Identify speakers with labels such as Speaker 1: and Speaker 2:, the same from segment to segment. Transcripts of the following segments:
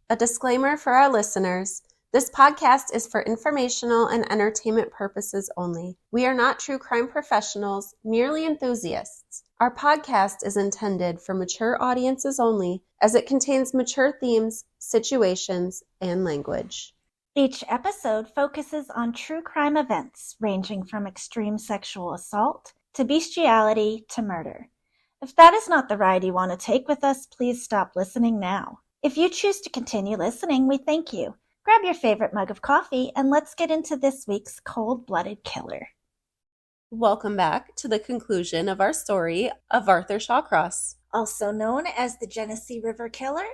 Speaker 1: A disclaimer for our listeners. This podcast is for informational and entertainment purposes only. We are not true crime professionals, merely enthusiasts. Our podcast is intended for mature audiences only, as it contains mature themes, situations, and language.
Speaker 2: Each episode focuses on true crime events ranging from extreme sexual assault to bestiality to murder. If that is not the ride you want to take with us, please stop listening now. If you choose to continue listening, we thank you. Grab your favorite mug of coffee and let's get into this week's cold-blooded killer.
Speaker 1: Welcome back to the conclusion of our story of Arthur Shawcross,
Speaker 2: Also known as the Genesee River Killer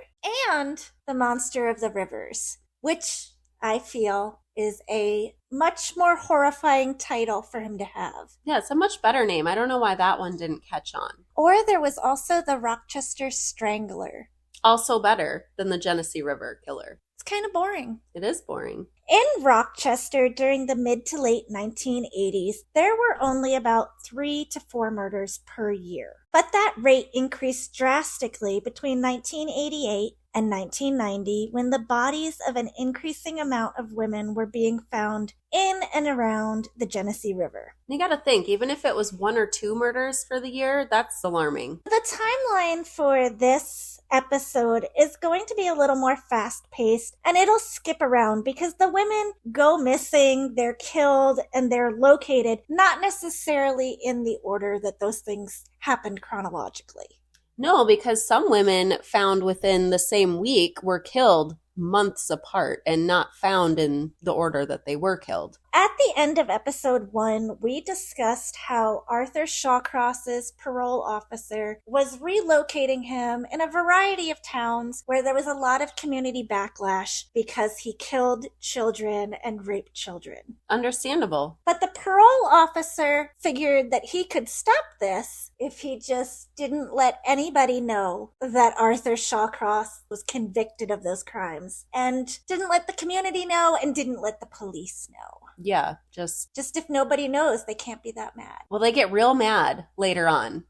Speaker 2: and the Monster of the Rivers, which I feel is a much more horrifying title for him to have.
Speaker 1: Yeah, it's a much better name. I don't know why that one didn't catch on.
Speaker 2: Or there was also the Rochester Strangler.
Speaker 1: Also better than the Genesee River Killer.
Speaker 2: It's kind of boring.
Speaker 1: It is boring.
Speaker 2: In Rochester during the mid to late 1980s, there were only about 3 to 4 murders per year. But that rate increased drastically between 1988 and 1990 when the bodies of an increasing amount of women were being found in and around the Genesee River.
Speaker 1: You gotta think, even if it was 1 or 2 murders for the year, that's alarming.
Speaker 2: The timeline for this episode is going to be a little more fast-paced, and it'll skip around because the women go missing, they're killed, and they're located not necessarily in the order that those things happened chronologically.
Speaker 1: No, because some women found within the same week were killed months apart and not found in the order that they were killed.
Speaker 2: At the end of episode 1, we discussed how Arthur Shawcross's parole officer was relocating him in a variety of towns where there was a lot of community backlash because he killed children and raped children.
Speaker 1: Understandable.
Speaker 2: But the parole officer figured that he could stop this if he just didn't let anybody know that Arthur Shawcross was convicted of those crimes, and didn't let the community know, and didn't let the police know.
Speaker 1: Yeah, just
Speaker 2: if nobody knows, they can't be that mad.
Speaker 1: Well, they get real mad later on.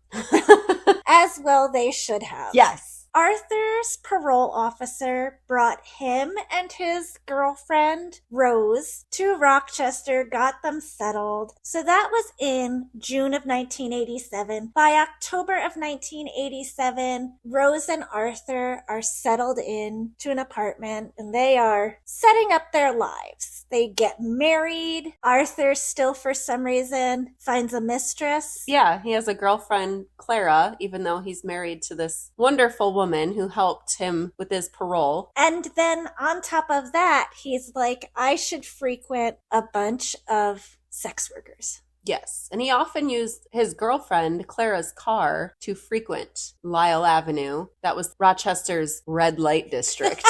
Speaker 2: As well they should have.
Speaker 1: Yes.
Speaker 2: Arthur's parole officer brought him and his girlfriend, Rose, to Rochester, got them settled. So that was in June of 1987. By October of 1987, Rose and Arthur are settled in to an apartment, and they are setting up their lives. They get married. Arthur still, for some reason, finds a mistress.
Speaker 1: Yeah, he has a girlfriend, Clara, even though he's married to this wonderful woman who helped him with his parole.
Speaker 2: And then on top of that, he's like, I should frequent a bunch of sex workers.
Speaker 1: Yes, and he often used his girlfriend, Clara's car, to frequent Lyle Avenue. That was Rochester's red light district.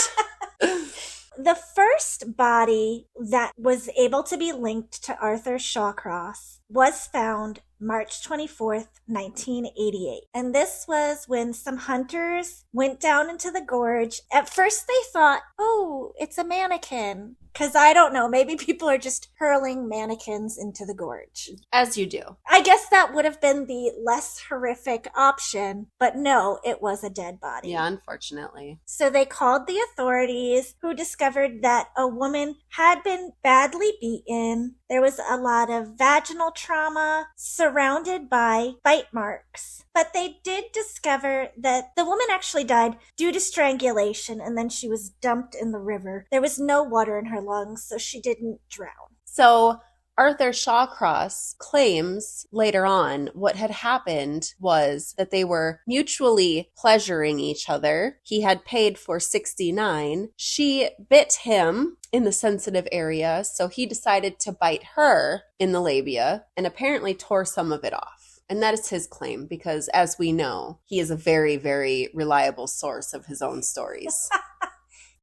Speaker 2: The first body that was able to be linked to Arthur Shawcross was found March 24th, 1988. And this was when some hunters went down into the gorge. At first they thought, oh, it's a mannequin. Because I don't know, maybe people are just hurling mannequins into the gorge.
Speaker 1: As you do.
Speaker 2: I guess that would have been the less horrific option, but no, it was a dead body.
Speaker 1: Yeah, unfortunately.
Speaker 2: So they called the authorities, who discovered that a woman had been badly beaten. There was a lot of vaginal trauma surrounded by bite marks. But they did discover that the woman actually died due to strangulation, and then she was dumped in the river. There was no water in her lungs, so she didn't drown.
Speaker 1: So Arthur Shawcross claims later on what had happened was that they were mutually pleasuring each other. He had paid for 69. She bit him in the sensitive area, so he decided to bite her in the labia and apparently tore some of it off. And that is his claim because, as we know, he is a very, very reliable source of his own stories.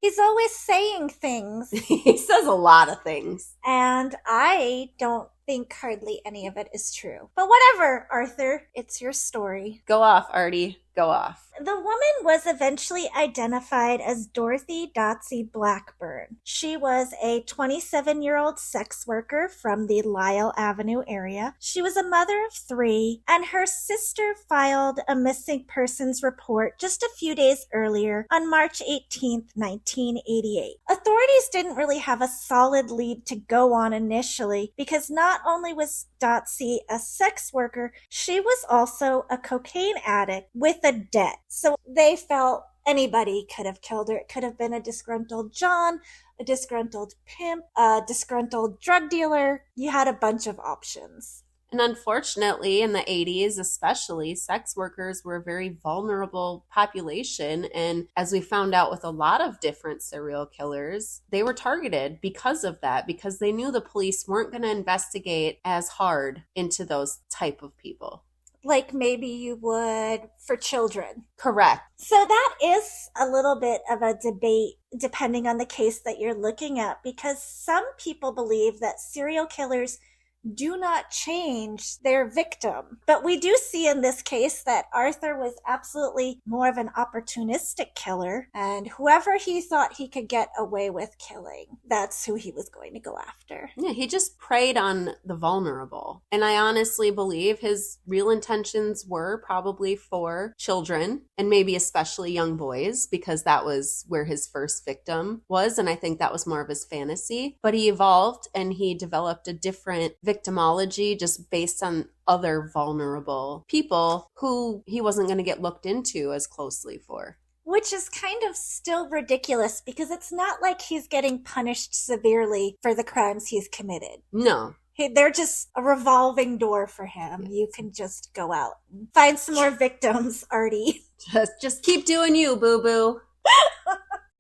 Speaker 2: He's always saying things.
Speaker 1: He says a lot of things.
Speaker 2: And I don't think hardly any of it is true. But whatever, Arthur, it's your story.
Speaker 1: Go off, Artie. go off.
Speaker 2: The woman was eventually identified as Dorothy Dotsy Blackburn. She was a 27-year-old sex worker from the Lyle Avenue area. She was a mother of 3, and her sister filed a missing persons report just a few days earlier on March 18th, 1988. Authorities didn't really have a solid lead to go on initially because not only was Dotsy a sex worker, she was also a cocaine addict with a debt. So they felt anybody could have killed her. It could have been a disgruntled John, a disgruntled pimp, a disgruntled drug dealer. You had a bunch of options.
Speaker 1: And unfortunately, in the 80s especially, sex workers were a very vulnerable population. And as we found out with a lot of different serial killers, they were targeted because of that, because they knew the police weren't going to investigate as hard into those type of people.
Speaker 2: Like maybe you would for children.
Speaker 1: Correct.
Speaker 2: So that is a little bit of a debate depending on the case that you're looking at, because some people believe that serial killers do not change their victim. But we do see in this case that Arthur was absolutely more of an opportunistic killer, and whoever he thought he could get away with killing, that's who he was going to go after.
Speaker 1: Yeah, he just preyed on the vulnerable. And I honestly believe his real intentions were probably for children, and maybe especially young boys, because that was where his first victim was, and I think that was more of his fantasy. But he evolved and he developed a different victimology just based on other vulnerable people who he wasn't going to get looked into as closely for.
Speaker 2: Which is kind of still ridiculous because it's not like he's getting punished severely for the crimes he's committed.
Speaker 1: No.
Speaker 2: They're just a revolving door for him. You can just go out and find some more victims, Artie.
Speaker 1: Just keep doing you, boo-boo.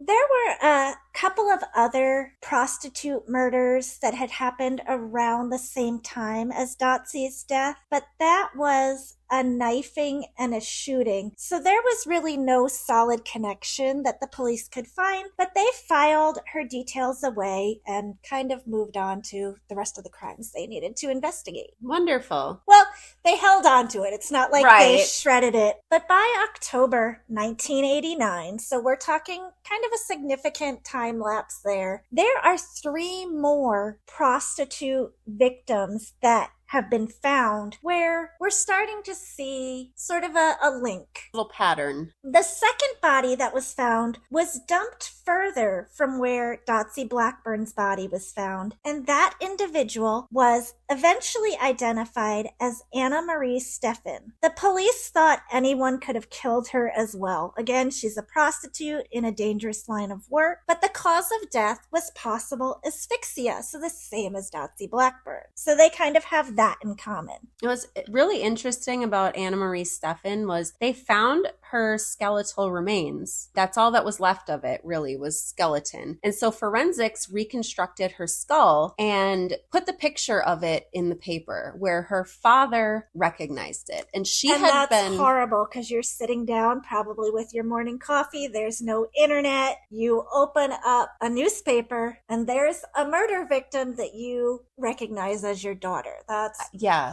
Speaker 2: There were a couple of other prostitute murders that had happened around the same time as Dotsy's death, but that was a knifing and a shooting. So there was really no solid connection that the police could find, but they filed her details away and kind of moved on to the rest of the crimes they needed to investigate.
Speaker 1: Wonderful.
Speaker 2: Well, they held on to it. It's not like
Speaker 1: Right.
Speaker 2: they shredded it. But by October 1989, so we're talking kind of a significant time lapse there, there are 3 more prostitute victims that have been found where we're starting to see sort of a link.
Speaker 1: Little pattern.
Speaker 2: The second body that was found was dumped further from where Dotsy Blackburn's body was found, and that individual was eventually identified as Anna Marie Steffen. The police thought anyone could have killed her as well. Again, she's a prostitute in a dangerous line of work, but the cause of death was possible asphyxia, so the same as Dotsy Blackburn. So they kind of have that in common.
Speaker 1: It was really interesting about Anna Marie Steffen was they found her skeletal remains. That's all that was left of it, really, was skeleton. And so forensics reconstructed her skull and put the picture of it in the paper where her father recognized it. And
Speaker 2: that's horrible because you're sitting down probably with your morning coffee. There's no internet. You open up a newspaper and there's a murder victim that you recognize as your daughter. That's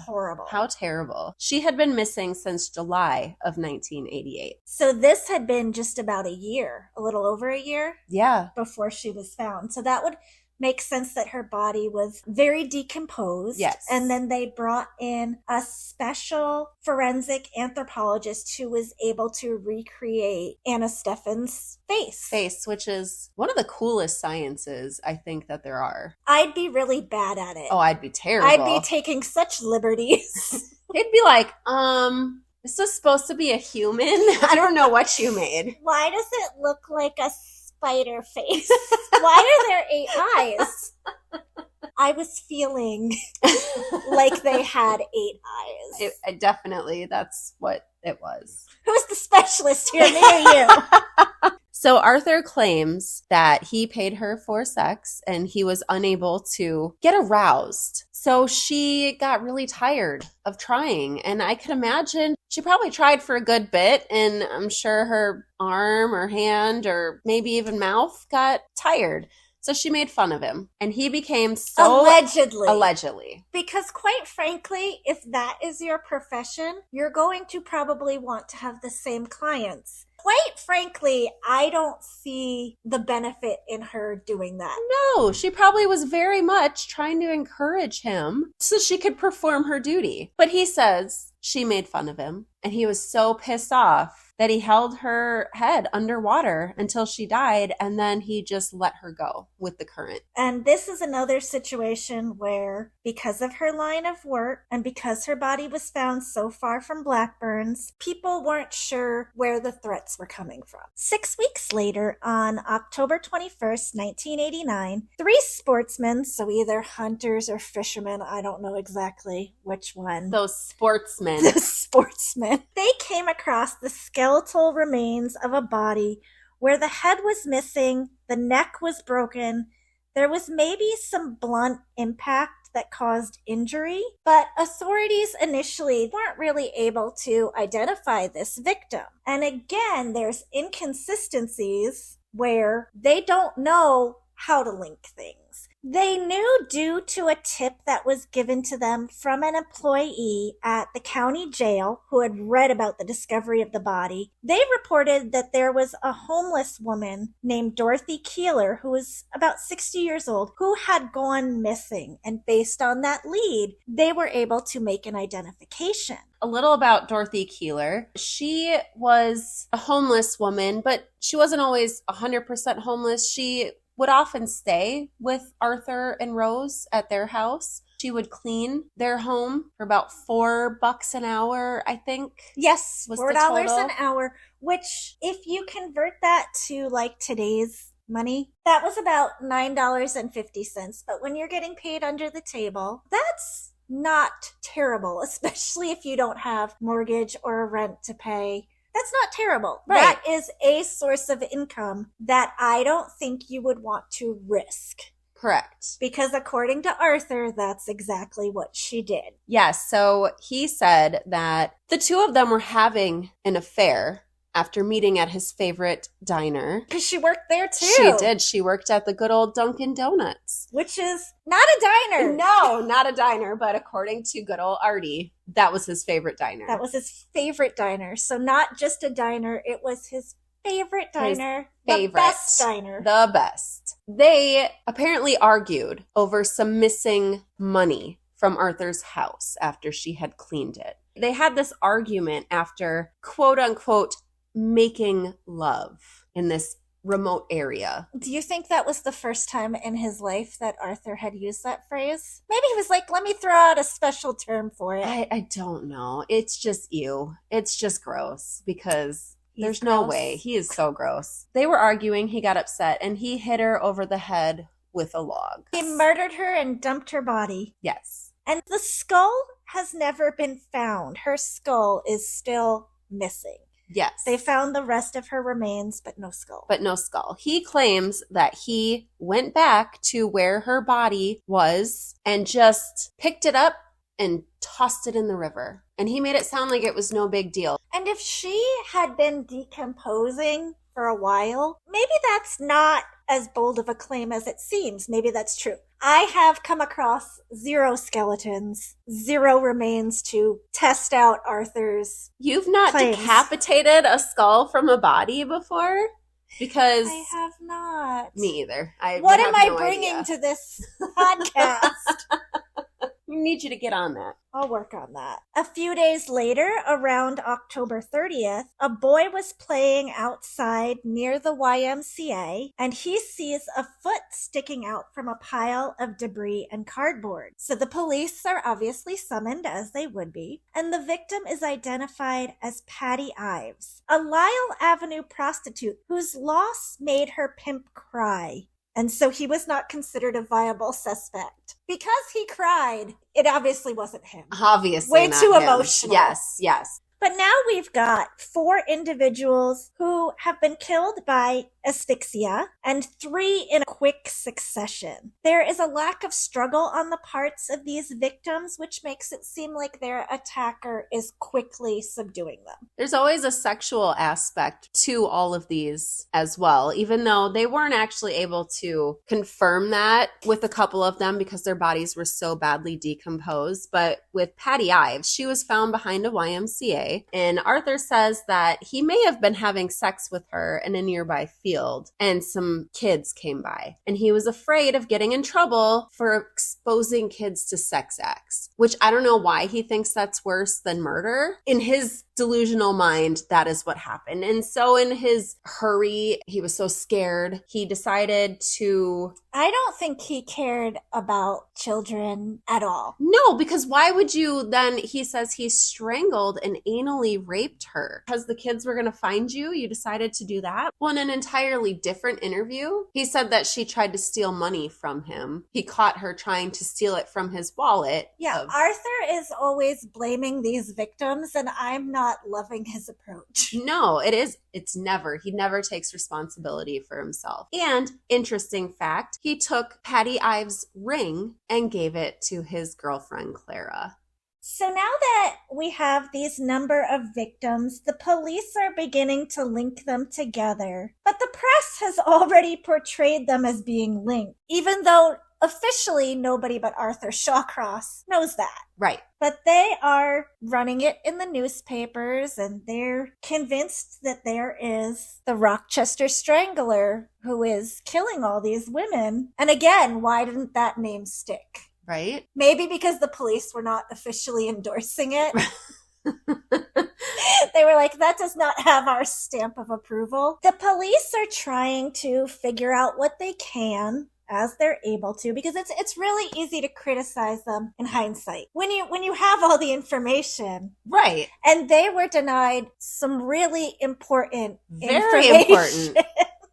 Speaker 2: horrible.
Speaker 1: How terrible. She had been missing since July of 1988.
Speaker 2: So this had been just about a year, a little over a year.
Speaker 1: Yeah.
Speaker 2: Before she was found. So that would make sense that her body was very decomposed.
Speaker 1: Yes.
Speaker 2: And then they brought in a special forensic anthropologist who was able to recreate Anna Steffen's face.
Speaker 1: Which is one of the coolest sciences I think that there are.
Speaker 2: I'd be really bad at it.
Speaker 1: Oh, I'd be terrible.
Speaker 2: I'd be taking such liberties.
Speaker 1: It'd be like, this is supposed to be a human? I don't know what you made.
Speaker 2: Why does it look like a spider face? Why are there 8 eyes? I was feeling like they had 8 eyes.
Speaker 1: Definitely, that's what it was.
Speaker 2: Who's the specialist here? Me or you?
Speaker 1: So Arthur claims that he paid her for sex and he was unable to get aroused. So she got really tired of trying. And I can imagine she probably tried for a good bit. And I'm sure her arm or hand or maybe even mouth got tired. So she made fun of him, and he became so... Allegedly.
Speaker 2: Because quite frankly, if that is your profession, you're going to probably want to have the same clients. Quite frankly, I don't see the benefit in her doing that.
Speaker 1: No, she probably was very much trying to encourage him so she could perform her duty. But he says she made fun of him, and he was so pissed off that he held her head underwater until she died, and then he just let her go with the current.
Speaker 2: And this is another situation where, because of her line of work and because her body was found so far from Blackburn's, people weren't sure where the threats were coming from. 6 weeks later, on October 21st, 1989, 3 sportsmen, so either hunters or fishermen, I don't know exactly which one.
Speaker 1: Those sportsmen.
Speaker 2: The sportsmen. They came across the skeletal remains of a body where the head was missing, the neck was broken, there was maybe some blunt impact that caused injury, but authorities initially weren't really able to identify this victim. And again, there's inconsistencies where they don't know how to link things. They knew due to a tip that was given to them from an employee at the county jail who had read about the discovery of the body. They reported that there was a homeless woman named Dorothy Keeler, who was about 60 years old, who had gone missing. And based on that lead, they were able to make an identification.
Speaker 1: A little about Dorothy Keeler. She was a homeless woman, but she wasn't always 100% homeless. She would often stay with Arthur and Rose at their house. She would clean their home for about $4 an hour, I think.
Speaker 2: Yes,
Speaker 1: was
Speaker 2: $4
Speaker 1: the total.
Speaker 2: an hour, which if you convert that to like today's money, that was about $9.50. But when you're getting paid under the table, that's not terrible, especially if you don't have mortgage or a rent to pay. That's not terrible.
Speaker 1: Right.
Speaker 2: That is a source of income that I don't think you would want to risk.
Speaker 1: Correct.
Speaker 2: Because according to Arthur, that's exactly what she did.
Speaker 1: Yes, so he said that the two of them were having an affair after meeting at his favorite diner.
Speaker 2: Because she worked there too.
Speaker 1: She did. She worked at the good old Dunkin' Donuts.
Speaker 2: Which is not a diner.
Speaker 1: No, not a diner, but according to good old Artie, that was his favorite diner.
Speaker 2: That was his favorite diner. So not just a diner, it was his favorite diner.
Speaker 1: Favorite.
Speaker 2: The best diner.
Speaker 1: The best. They apparently argued over some missing money from Arthur's house after she had cleaned it. They had this argument after, quote unquote, making love in this remote area.
Speaker 2: Do you think that was the first time in his life that Arthur had used that phrase? Maybe he was like, let me throw out a special term for it.
Speaker 1: I don't know. It's just ew. It's just gross because there's
Speaker 2: gross.
Speaker 1: No way. He is so gross. They were arguing. He got upset and he hit her over the head with a log.
Speaker 2: He murdered her and dumped her body.
Speaker 1: Yes.
Speaker 2: And the skull has never been found. Her skull is still missing.
Speaker 1: Yes.
Speaker 2: They found the rest of her remains, but no skull.
Speaker 1: But no skull. He claims that he went back to where her body was and just picked it up and tossed it in the river. And he made it sound like it was no big deal.
Speaker 2: And if she had been decomposing for a while, maybe that's not as bold of a claim as it seems. Maybe that's true. I have come across 0 skeletons, 0 remains to test out Arthur's
Speaker 1: You've not
Speaker 2: claims.
Speaker 1: Decapitated a skull from a body before? Because
Speaker 2: I have not.
Speaker 1: Me either.
Speaker 2: What am I bringing to this podcast?
Speaker 1: We need you to get on that.
Speaker 2: I'll work on that. A few days later, around October 30th, a boy was playing outside near the YMCA, and he sees a foot sticking out from a pile of debris and cardboard. So the police are obviously summoned, as they would be, and the victim is identified as Patty Ives, a Lyle Avenue prostitute whose loss made her pimp cry. And so he was not considered a viable suspect. Because he cried, it obviously wasn't him.
Speaker 1: Obviously
Speaker 2: Way
Speaker 1: not
Speaker 2: too
Speaker 1: him.
Speaker 2: emotional.
Speaker 1: Yes.
Speaker 2: But now we've got 4 individuals who have been killed by asphyxia, and 3 in a quick succession. There is a lack of struggle on the parts of these victims, which makes it seem like their attacker is quickly subduing them.
Speaker 1: There's always a sexual aspect to all of these as well, even though they weren't actually able to confirm that with a couple of them because their bodies were so badly decomposed. But with Patty Ives, she was found behind a YMCA, and Arthur says that he may have been having sex with her in a nearby field, and some kids came by, and he was afraid of getting in trouble for exposing kids to sex acts, which I don't know why he thinks that's worse than murder. In his delusional mind, that is what happened. And so in his hurry, he was so scared, he decided to...
Speaker 2: I don't think he cared about children at all.
Speaker 1: No, because why would you then? He says he strangled and anally raped her. Because the kids were going to find you, you decided to do that? Well, in an entirely different interview, he said that she tried to steal money from him. He caught her trying to steal it from his wallet.
Speaker 2: Yeah, Arthur is always blaming these victims, and I'm not loving his approach.
Speaker 1: No, it's never. He never takes responsibility for himself. And interesting fact, he took Patty Ives' ring and gave it to his girlfriend, Clara.
Speaker 2: So now that we have these number of victims, the police are beginning to link them together. But the press has already portrayed them as being linked, even though officially nobody but Arthur Shawcross knows that.
Speaker 1: Right.
Speaker 2: But they are running it in the newspapers, and they're convinced that there is the Rochester Strangler who is killing all these women. And again, why didn't that name stick?
Speaker 1: Right?
Speaker 2: Maybe because the police were not officially endorsing it. They were like, that does not have our stamp of approval. The police are trying to figure out what they can as they're able to, because it's really easy to criticize them in hindsight when you have all the information.
Speaker 1: Right.
Speaker 2: And they were denied some really important
Speaker 1: Very
Speaker 2: information.
Speaker 1: important.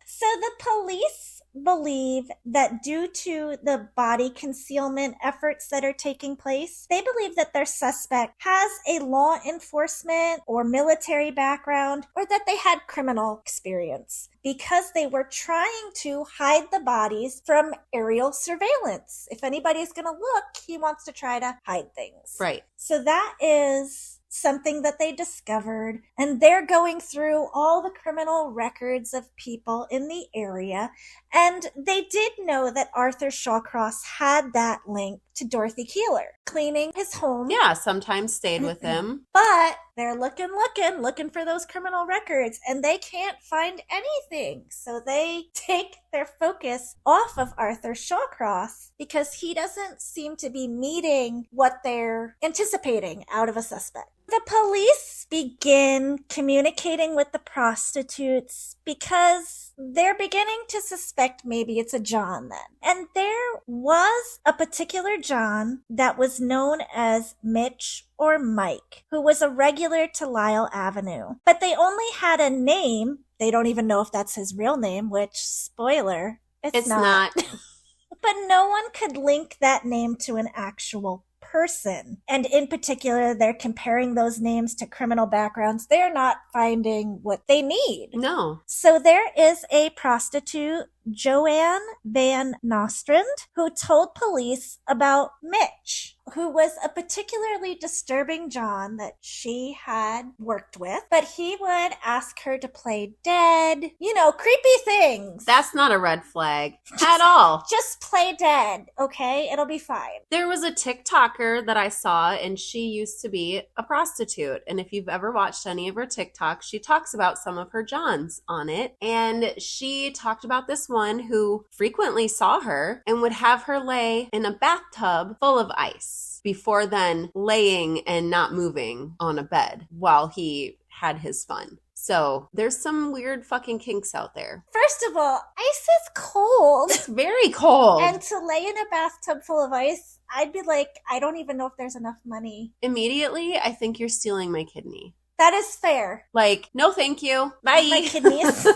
Speaker 2: So the police believe that due to the body concealment efforts that are taking place, they believe that their suspect has a law enforcement or military background, or that they had criminal experience, because they were trying to hide the bodies from aerial surveillance. If anybody's going to look, he wants to try to hide things.
Speaker 1: Right.
Speaker 2: So that is something that they discovered, and they're going through all the criminal records of people in the area, and they did know that Arthur Shawcross had that link to Dorothy Keeler, cleaning his home.
Speaker 1: Yeah, sometimes stayed with him.
Speaker 2: But they're looking for those criminal records, and they can't find anything. So they take their focus off of Arthur Shawcross because he doesn't seem to be meeting what they're anticipating out of a suspect. The police begin communicating with the prostitutes because they're beginning to suspect maybe it's a John then. And there was a particular John that was known as Mitch or Mike, who was a regular to Lyle Avenue. But they only had a name. They don't even know if that's his real name, which, spoiler, it's not. But no one could link that name to an actual person. And in particular, they're comparing those names to criminal backgrounds. They're not finding what they need.
Speaker 1: No.
Speaker 2: So there is a prostitute, Joanne Van Nostrand, who told police about Mitch, who was a particularly disturbing John that she had worked with, but he would ask her to play dead, creepy things.
Speaker 1: That's not a red flag at all.
Speaker 2: Just play dead, okay? It'll be fine.
Speaker 1: There was a TikToker that I saw, and she used to be a prostitute. And if you've ever watched any of her TikToks, she talks about some of her Johns on it. And she talked about this one who frequently saw her and would have her lay in a bathtub full of ice before then laying and not moving on a bed while he had his fun. So there's some weird fucking kinks out there.
Speaker 2: First of all, ice is cold.
Speaker 1: It's very cold.
Speaker 2: And to lay in a bathtub full of ice, I'd be like, I don't even know if there's enough money.
Speaker 1: Immediately, I think you're stealing my kidney.
Speaker 2: That is fair.
Speaker 1: Like, no thank you. Bye.
Speaker 2: My kidneys.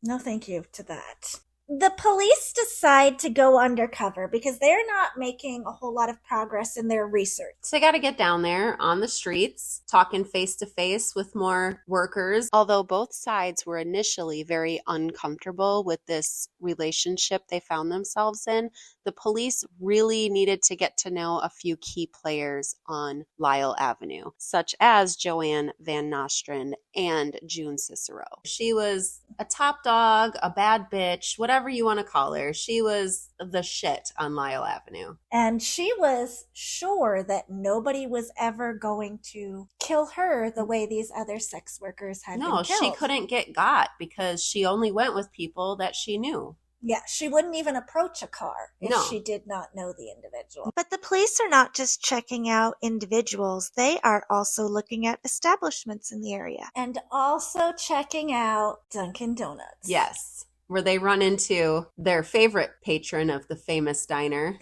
Speaker 2: No thank you to that. The police decide to go undercover because they're not making a whole lot of progress in their research.
Speaker 1: So they got to get down there on the streets, talking face to face with more workers. Although both sides were initially very uncomfortable with this relationship they found themselves in, the police really needed to get to know a few key players on Lyle Avenue, such as Joanne Van Nostrand and June Cicero. She was a top dog, a bad bitch, whatever you want to call her. She was the shit on Lyle Avenue.
Speaker 2: And she was sure that nobody was ever going to kill her the way these other sex workers had been killed. No,
Speaker 1: she couldn't get got because she only went with people that she knew.
Speaker 2: Yeah, she wouldn't even approach a car if she did not know the individual.
Speaker 3: But the police are not just checking out individuals. They are also looking at establishments in the area.
Speaker 2: And also checking out Dunkin' Donuts.
Speaker 1: Yes, where they run into their favorite patron of the famous diner.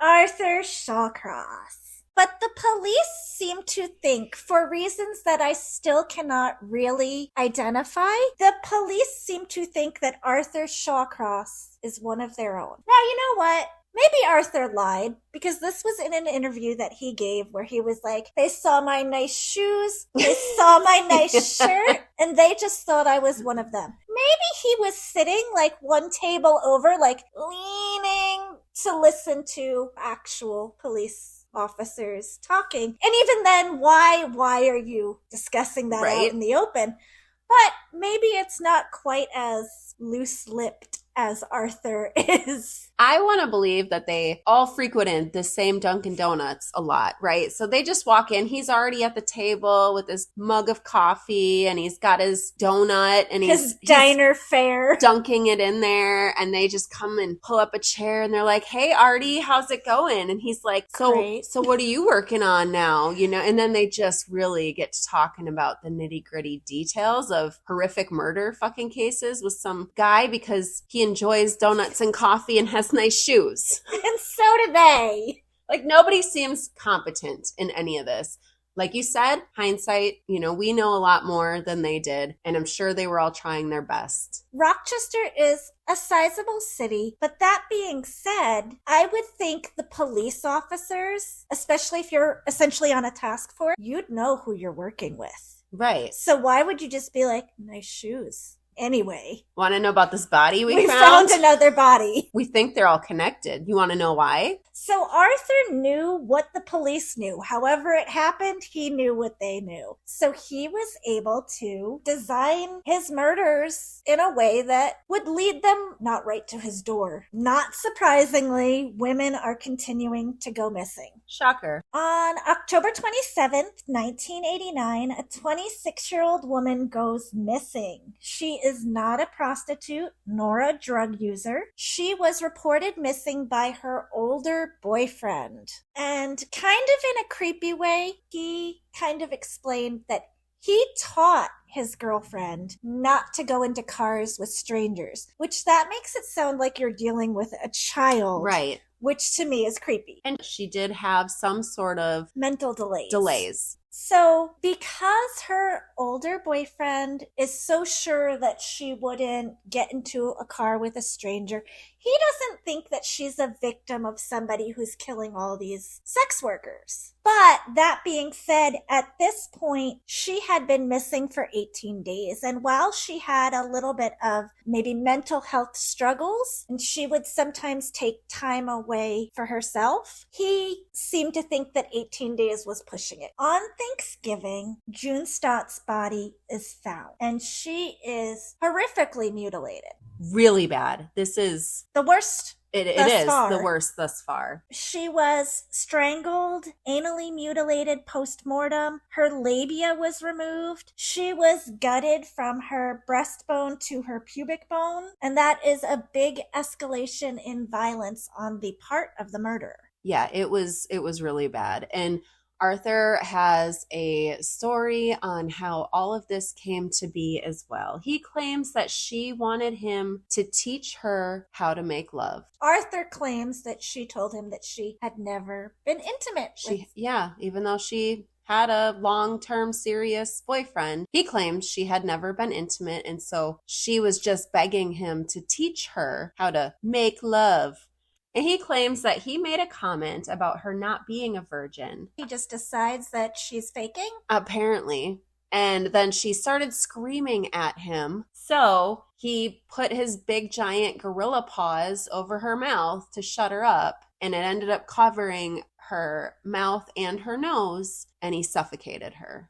Speaker 2: Arthur Shawcross. But the police seem to think, for reasons that I still cannot really identify, the police seem to think that Arthur Shawcross is one of their own. Now, you know what? Maybe Arthur lied, because this was in an interview that he gave where he was like, they saw my nice shoes, they saw my nice shirt, and they just thought I was one of them. Maybe he was sitting like one table over, like leaning to listen to actual police officers talking. And even then, why are you discussing that out in the open? But maybe it's not quite as loose-lipped as Arthur is.
Speaker 1: I want to believe that they all frequented the same Dunkin' Donuts a lot, right? So they just walk in. He's already at the table with his mug of coffee and he's got his donut and
Speaker 2: his diner fare,
Speaker 1: dunking it in there. And they just come and pull up a chair and they're like, "Hey, Artie, how's it going?" And he's like, So what are you working on now? You know, and then they just really get to talking about the nitty gritty details of horrific murder fucking cases with some guy because he enjoys donuts and coffee and has nice shoes.
Speaker 2: And so do they.
Speaker 1: Like, nobody seems competent in any of this. Like you said, hindsight, you know, we know a lot more than they did, and I'm sure they were all trying their best.
Speaker 2: Rochester is a sizable city, but that being said, I would think the police officers, especially if you're essentially on a task force, you'd know who you're working with.
Speaker 1: Right.
Speaker 2: So why would you just be like, nice shoes? Anyway.
Speaker 1: Want to know about this body we
Speaker 2: found another body.
Speaker 1: We think they're all connected. You want to know why?
Speaker 2: So Arthur knew what the police knew. However it happened, he knew what they knew. So he was able to design his murders in a way that would lead them not right to his door. Not surprisingly, women are continuing to go missing.
Speaker 1: Shocker.
Speaker 2: On October 27th, 1989, a 26-year-old woman goes missing. She is not a prostitute nor a drug user. She was reported missing by her older boyfriend. And kind of in a creepy way, he kind of explained that he taught his girlfriend not to go into cars with strangers, which that makes it sound like you're dealing with a child.
Speaker 1: Right.
Speaker 2: Which to me is creepy.
Speaker 1: And she did have some sort of
Speaker 2: mental delays.
Speaker 1: So
Speaker 2: because her older boyfriend is so sure that she wouldn't get into a car with a stranger, he doesn't think that she's a victim of somebody who's killing all these sex workers. But that being said, at this point, she had been missing for 18 days. And while she had a little bit of maybe mental health struggles, and she would sometimes take time away for herself, he seemed to think that 18 days was pushing it. On Thanksgiving, June Stott's body is found, and she is horrifically mutilated.
Speaker 1: Really bad. This is
Speaker 2: the worst.
Speaker 1: It is the worst thus far.
Speaker 2: She was strangled, anally mutilated post-mortem. Her labia was removed. She was gutted from her breastbone to her pubic bone. And that is a big escalation in violence on the part of the murderer.
Speaker 1: Yeah, it was really bad. And Arthur has a story on how all of this came to be as well. He claims that she wanted him to teach her how to make love.
Speaker 2: Arthur claims that she told him that she had never been intimate with.
Speaker 1: Yeah, even though she had a long-term serious boyfriend. He claimed she had never been intimate, and so she was just begging him to teach her how to make love. And he claims that he made a comment about her not being a virgin.
Speaker 2: He just decides that she's faking?
Speaker 1: Apparently. And then she started screaming at him. So he put his big giant gorilla paws over her mouth to shut her up. And it ended up covering her mouth and her nose. And he suffocated her.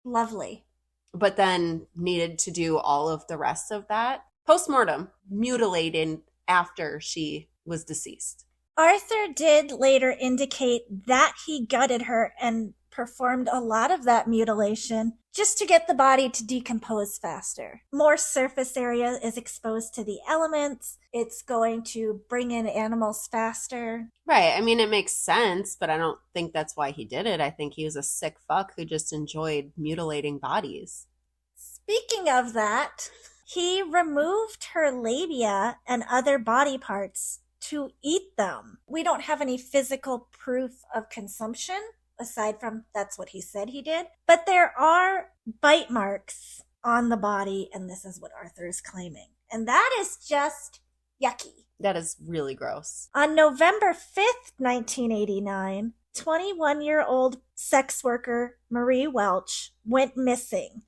Speaker 2: Lovely.
Speaker 1: But then needed to do all of the rest of that post-mortem, mutilated after she was deceased.
Speaker 2: Arthur did later indicate that he gutted her and performed a lot of that mutilation just to get the body to decompose faster. More surface area is exposed to the elements. It's going to bring in animals faster.
Speaker 1: Right. I mean, it makes sense, but I don't think that's why he did it. I think he was a sick fuck who just enjoyed mutilating bodies.
Speaker 2: Speaking of that, he removed her labia and other body parts to eat them. We don't have any physical proof of consumption, aside from that's what he said he did. But there are bite marks on the body, and this is what Arthur is claiming. And that is just yucky.
Speaker 1: That is really gross.
Speaker 2: On November 5th, 1989, 21-year-old sex worker Marie Welch went missing,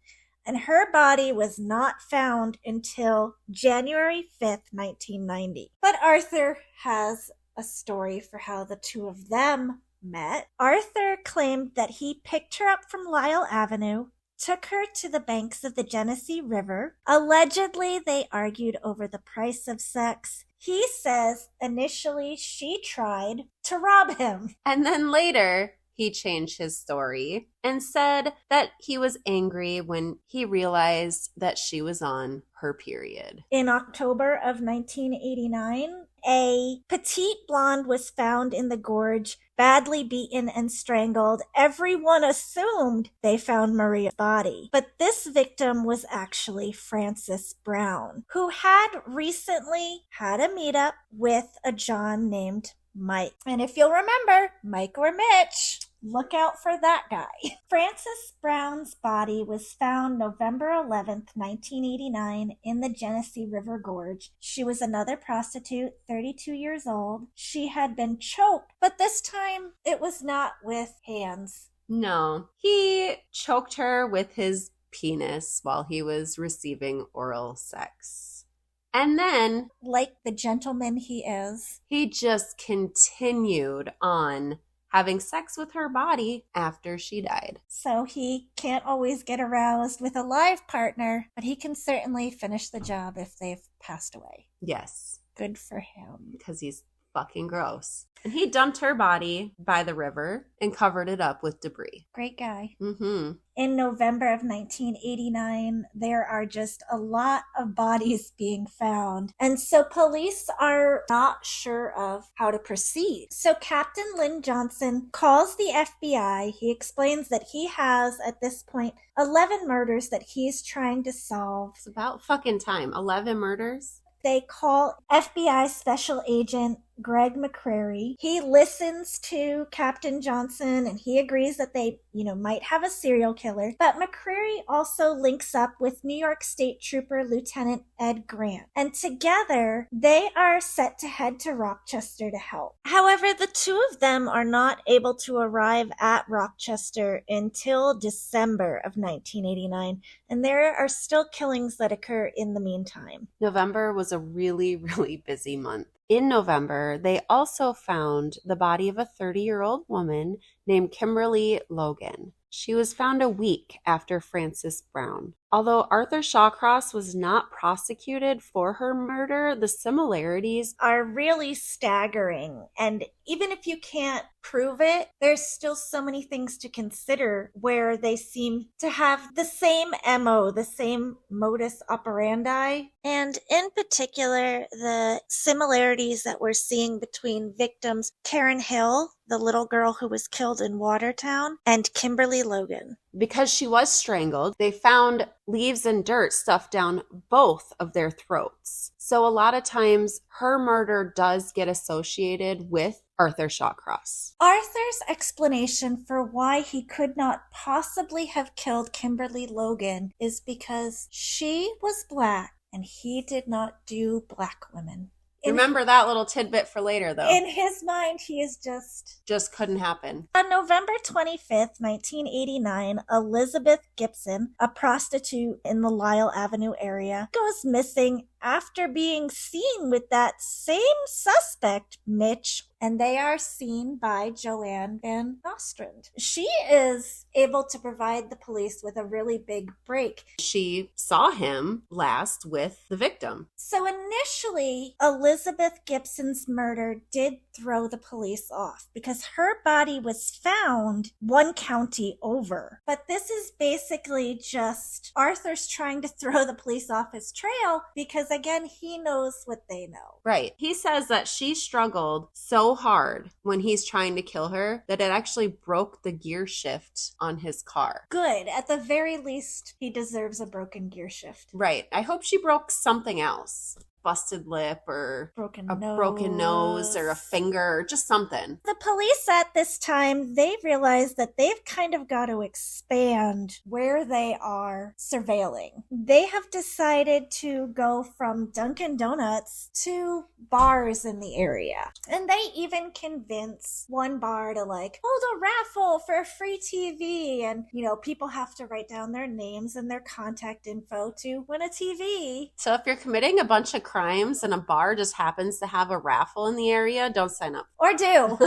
Speaker 2: and her body was not found until January 5th, 1990. But Arthur has a story for how the two of them met. Arthur claimed that he picked her up from Lyle Avenue, took her to the banks of the Genesee River. Allegedly, they argued over the price of sex. He says initially she tried to rob him.
Speaker 1: And then later, he changed his story and said that he was angry when he realized that she was on her period.
Speaker 2: In October of 1989, a petite blonde was found in the gorge, badly beaten and strangled. Everyone assumed they found Maria's body, but this victim was actually Frances Brown, who had recently had a meetup with a John named Mike. And if you'll remember, Mike or Mitch, look out for that guy. Frances Brown's body was found November 11th, 1989 in the Genesee River Gorge. She was another prostitute, 32 years old. She had been choked, but this time it was not with hands.
Speaker 1: No, he choked her with his penis while he was receiving oral sex. And then,
Speaker 2: like the gentleman he is,
Speaker 1: he just continued on having sex with her body after she died.
Speaker 2: So he can't always get aroused with a live partner, but he can certainly finish the job if they've passed away.
Speaker 1: Yes.
Speaker 2: Good for him.
Speaker 1: Because he's fucking gross. And he dumped her body by the river and covered it up with debris.
Speaker 2: Great guy.
Speaker 1: Mm-hmm.
Speaker 2: In November of 1989, there are just a lot of bodies being found. And so police are not sure of how to proceed. So Captain Lynn Johnson calls the FBI. He explains that he has, at this point, 11 murders that he's trying to solve.
Speaker 1: It's about fucking time. 11 murders?
Speaker 2: They call FBI Special Agent Greg McCrary. He listens to Captain Johnson and he agrees that they, might have a serial killer. But McCrary also links up with New York State Trooper Lieutenant Ed Grant. And together, they are set to head to Rochester to help. However, the two of them are not able to arrive at Rochester until December of 1989. And there are still killings that occur in the meantime.
Speaker 1: November was a really, really busy month. In November, they also found the body of a 30-year-old woman named Kimberly Logan. She was found a week after Frances Brown. Although Arthur Shawcross was not prosecuted for her murder, the similarities
Speaker 2: are really staggering. And even if you can't prove it, there's still so many things to consider where they seem to have the same MO, the same modus operandi. And in particular, the similarities that we're seeing between victims Karen Hill, the little girl who was killed in Watertown, and Kimberly Logan.
Speaker 1: Because she was strangled, they found leaves and dirt stuffed down both of their throats. So a lot of times her murder does get associated with Arthur Shawcross.
Speaker 2: Arthur's explanation for why he could not possibly have killed Kimberly Logan is because she was black and he did not do black women.
Speaker 1: Remember that little tidbit for later, though.
Speaker 2: In his mind, he is
Speaker 1: just couldn't happen.
Speaker 2: On November 25th, 1989, Elizabeth Gibson, a prostitute in the Lyle Avenue area, goes missing after being seen with that same suspect, Mitch, and they are seen by Joanne Van Nostrand. She is able to provide the police with a really big break.
Speaker 1: She saw him last with the victim.
Speaker 2: So initially, Elizabeth Gibson's murder did throw the police off because her body was found one county over. But this is basically just Arthur's trying to throw the police off his trail because, again, he knows what they know.
Speaker 1: Right. He says that she struggled so hard when he's trying to kill her that it actually broke the gear shift on his car.
Speaker 2: Good. At the very least, he deserves a broken gear shift.
Speaker 1: Right. I hope she broke something else. Busted lip or broken nose or a finger or just something.
Speaker 2: The police at this time, they realize that they've kind of got to expand where they are surveilling. They have decided to go from Dunkin' Donuts to bars in the area. And they even convince one bar to hold a raffle for a free TV. And, people have to write down their names and their contact info to win a TV.
Speaker 1: So if you're committing a bunch of crimes and a bar just happens to have a raffle in the area, don't sign up.
Speaker 2: Or do.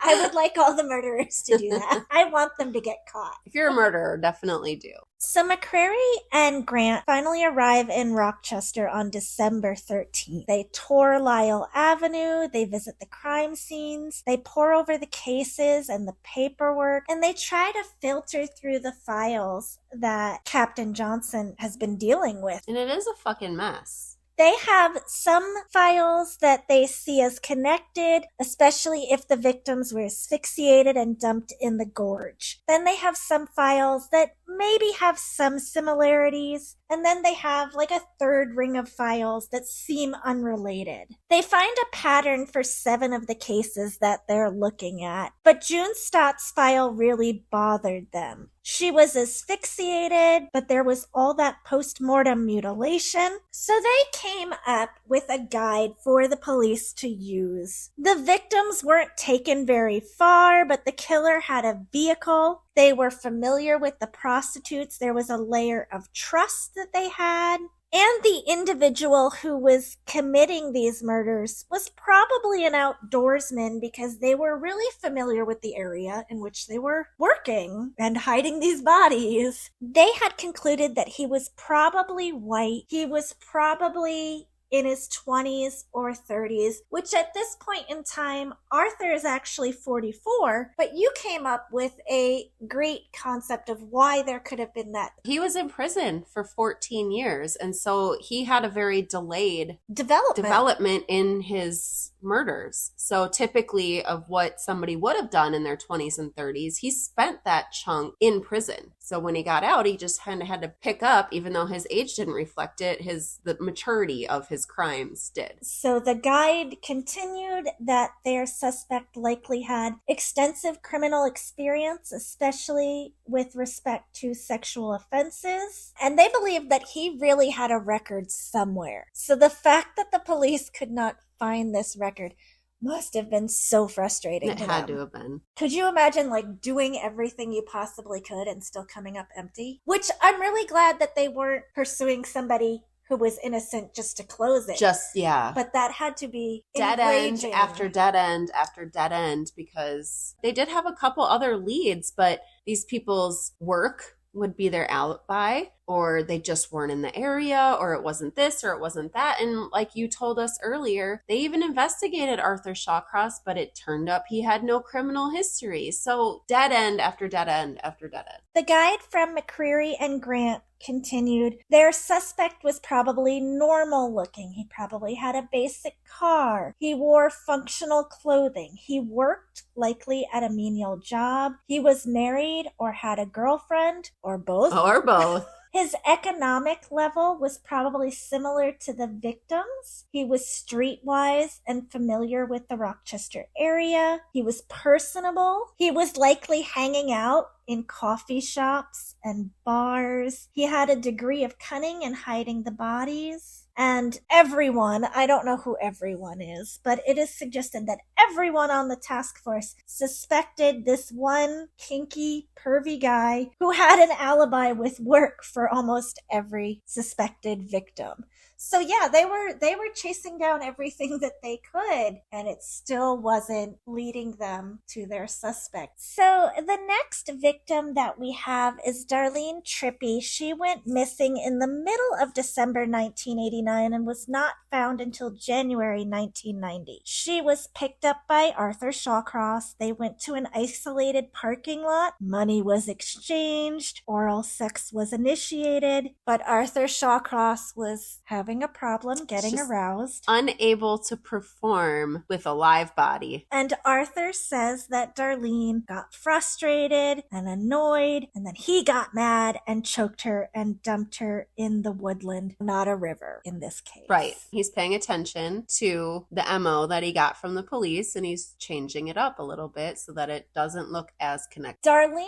Speaker 2: I would like all the murderers to do that. I want them to get caught.
Speaker 1: If you're a murderer, definitely do.
Speaker 2: So McCrary and Grant finally arrive in Rochester on December 13th. They tour Lyle Avenue, they visit the crime scenes, they pore over the cases and the paperwork, and they try to filter through the files that Captain Johnson has been dealing with.
Speaker 1: And it is a fucking mess.
Speaker 2: They have some files that they see as connected, especially if the victims were asphyxiated and dumped in the gorge. Then they have some files that maybe have some similarities, and then they have a third ring of files that seem unrelated. They find a pattern for 7 of the cases that they're looking at, but June Stott's file really bothered them. She was asphyxiated, but there was all that post-mortem mutilation. So they came up with a guide for the police to use. The victims weren't taken very far, but the killer had a vehicle. They were familiar with the prostitutes. There was a layer of trust that they had. And the individual who was committing these murders was probably an outdoorsman because they were really familiar with the area in which they were working and hiding these bodies. They had concluded that he was probably white. He was probably in his 20s or 30s, which at this point in time, Arthur is actually 44, but you came up with a great concept of why there could have been that.
Speaker 1: He was in prison for 14 years, and so he had a very delayed development in his murders. So typically of what somebody would have done in their 20s and 30s, he spent that chunk in prison. So when he got out, he just kind of had to pick up, even though his age didn't reflect it, the maturity of his crimes did.
Speaker 2: So the guide continued that their suspect likely had extensive criminal experience, especially with respect to sexual offenses. And they believed that he really had a record somewhere. So the fact that the police could not find this record must have been so frustrating.
Speaker 1: It had to have been.
Speaker 2: Could you imagine doing everything you possibly could and still coming up empty? Which I'm really glad that they weren't pursuing somebody who was innocent just to close it.
Speaker 1: Yeah.
Speaker 2: But that had to be
Speaker 1: dead
Speaker 2: enraging.
Speaker 1: End after dead end after dead end, because they did have a couple other leads, but these people's work would be their alibi. or they just weren't in the area, or it wasn't this or it wasn't that. And like you told us earlier, they even investigated Arthur Shawcross, but it turned up he had no criminal history. So dead end after dead end after dead end.
Speaker 2: The guide from McCreary and Grant continued, their suspect was probably normal looking. He probably had a basic car. He wore functional clothing. He worked likely at a menial job. He was married or had a girlfriend or both.
Speaker 1: Or both.
Speaker 2: His economic level was probably similar to the victims. He was streetwise and familiar with the Rochester area. He was personable. He was likely hanging out in coffee shops and bars. He had a degree of cunning in hiding the bodies. And everyone, I don't know who everyone is, but it is suggested that everyone on the task force suspected this one kinky, pervy guy who had an alibi with work for almost every suspected victim. So yeah, they were chasing down everything that they could, and it still wasn't leading them to their suspect. So the next victim that we have is Darlene Trippi. She went missing in the middle of December 1989 and was not found until January 1990. She was picked up by Arthur Shawcross. They went to an isolated parking lot. Money was exchanged. Oral sex was initiated, but Arthur Shawcross was having a problem getting aroused.
Speaker 1: Unable to perform with a live body.
Speaker 2: And Arthur says that Darlene got frustrated and annoyed, and then he got mad and choked her and dumped her in the woodland, not a river in this case.
Speaker 1: Right. He's paying attention to the MO that he got from the police, and he's changing it up a little bit so that it doesn't look as connected.
Speaker 2: Darlene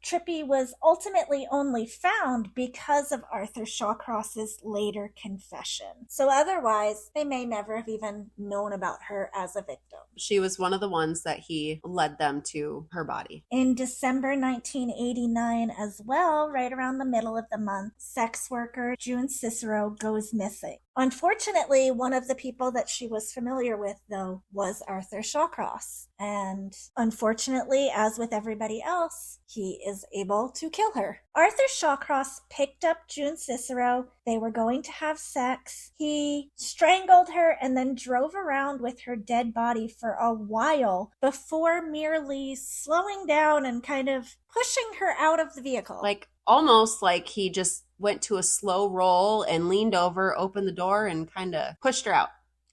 Speaker 2: Trippi was ultimately only found because of Arthur Shawcross's later confession. So otherwise, they may never have even known about her as a victim.
Speaker 1: She was one of the ones that he led them to her body.
Speaker 2: In December 1989 as well, right around the middle of the month, sex worker June Cicero goes missing. Unfortunately, one of the people that she was familiar with, though, was Arthur Shawcross. And unfortunately, as with everybody else, he is able to kill her. Arthur Shawcross picked up June Cicero. They were going to have sex. He strangled her and then drove around with her dead body for a while before merely slowing down and kind of pushing her out of the vehicle.
Speaker 1: Like, almost like he just went to a slow roll and leaned over, opened the door, and kind of pushed her out.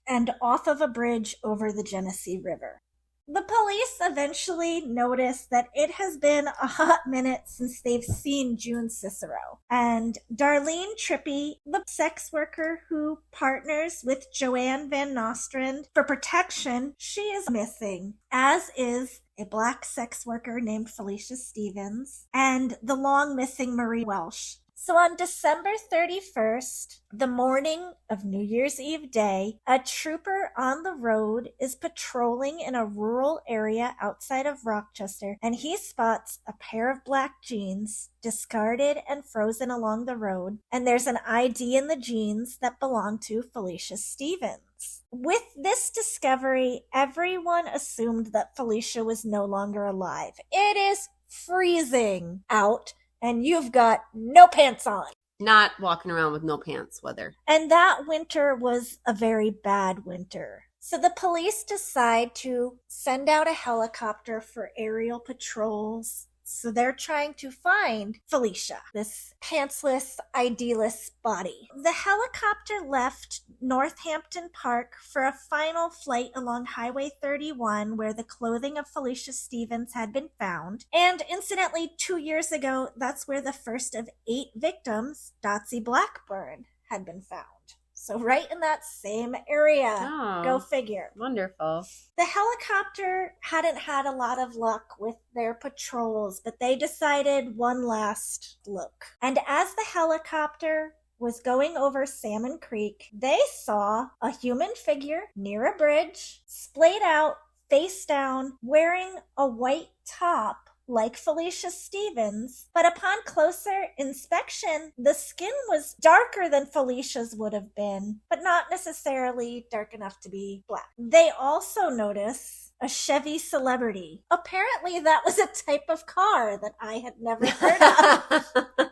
Speaker 2: And off of a bridge over the Genesee River. The police eventually notice that it has been a hot minute since they've seen June Cicero. And Darlene Trippi, the sex worker who partners with Joanne Van Nostrand for protection, she is missing, as is a black sex worker named Felicia Stevens, and the long missing Marie Welsh. So on December 31st, the morning of New Year's Eve day, a trooper on the road is patrolling in a rural area outside of Rochester, and he spots a pair of black jeans discarded and frozen along the road, and there's an ID in the jeans that belong to Felicia Stevens. With this discovery, everyone assumed that Felicia was no longer alive. It is freezing out, and you've got no pants on.
Speaker 1: Not walking around with no pants weather.
Speaker 2: And that winter was a very bad winter. So the police decide to send out a helicopter for aerial patrols. So they're trying to find Felicia, this pantsless, ID-less body. The helicopter left Northampton Park for a final flight along Highway 31, where the clothing of Felicia Stevens had been found. And incidentally, 2 years ago, that's where the first of 8 victims, Dotsie Blackburn, had been found. So right in that same area.
Speaker 1: Oh,
Speaker 2: go figure.
Speaker 1: Wonderful.
Speaker 2: The helicopter hadn't had a lot of luck with their patrols, but they decided one last look. And as the helicopter was going over Salmon Creek, they saw a human figure near a bridge, splayed out, face down, wearing a white top like Felicia Stevens, but upon closer inspection, the skin was darker than Felicia's would have been, but not necessarily dark enough to be black. They also notice a Chevy Celebrity. Apparently that was a type of car that I had never heard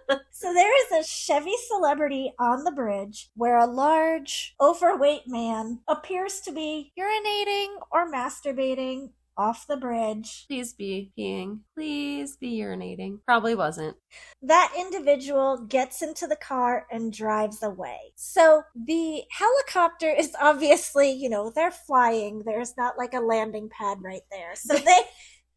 Speaker 2: of. So there is a Chevy Celebrity on the bridge where a large, overweight man appears to be urinating or masturbating off the bridge.
Speaker 1: Please be peeing. Please be urinating. Probably wasn't.
Speaker 2: That individual gets into the car and drives away. So the helicopter is obviously, they're flying. There's not like a landing pad right there. So they